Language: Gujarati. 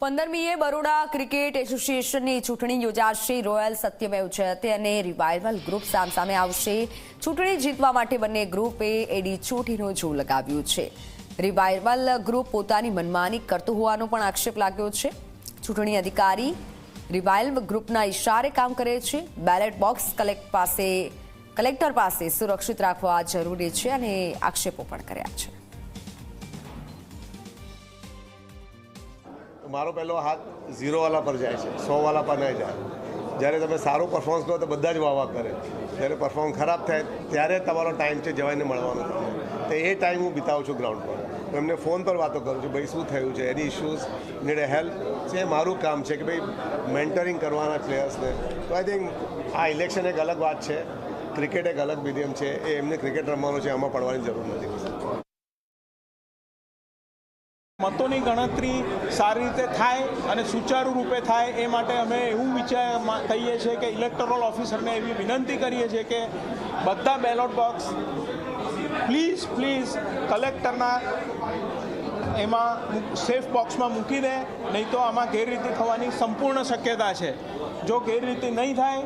15મીએ બરોડા ક્રિકેટ એસોસિએશનની ચૂંટણી યોજાશે। રોયલ સત્યમેવ જયતે અને રિવાઇવલ ગ્રુપ સામસામે આવશે। ચૂંટણી જીતવા માટે બંને ગ્રુપે એડી ચોટીનો જોર લગાવ્યો છે। રિવાઇવલ ગ્રુપ પોતાની મનમાની કરતું હોવાનો પણ આક્ષેપ લાગ્યો છે। ચૂંટણી અધિકારી રિવાઇવલ ગ્રુપના ઇશારે કામ કરે છે। બેલેટ બોક્સ કલેક્ટર પાસે સુરક્ષિત રાખવા જરૂરી છે અને આક્ષેપો પણ કર્યા છે। મારો પહેલો હાથ 0 વાળા પર જાય છે, 100 વાળા પર નહીં જાય। જ્યારે તમે સારું પરફોર્મન્સ કરો તો બધા જ વાહ કરે, જ્યારે પરફોર્મન્સ ખરાબ થાય ત્યારે તમારો ટાઈમ છે જવાઈને મળવાનો તમને। તો એ ટાઈમ હું બિતાવું છું ગ્રાઉન્ડ પર, હું એમને ફોન પર વાતો કરું છું, ભાઈ શું થયું છે, એની ઇશ્યુઝ નીડ હેલ્પ છે। મારું કામ છે કે ભાઈ મેન્ટરિંગ કરવાના પ્લેયર્સને। તો આઈ થિંક આ ઇલેક્શન એક અલગ વાત છે, ક્રિકેટ એક અલગ મીડિયમ છે, એ એમને ક્રિકેટ રમવાનું છે, આમાં પડવાની જરૂર નથી। મતોની ગણતરી સારી રીતે થાય અને સુચારુ રૂપે થાય એ માટે અમે એવું કહીએ છીએ કે ઇલેક્ટોરલ ઓફિસરને એવી વિનંતી કરીએ છીએ કે બધા બેલોટ બોક્સ પ્લીઝ કલેક્ટરના એમાં સેફ બોક્સમાં મૂકી દે, નહીં તો આમાં ગેરરીતિ થવાની સંપૂર્ણ શક્યતા છે। જો ગેરરીતિ નહીં થાય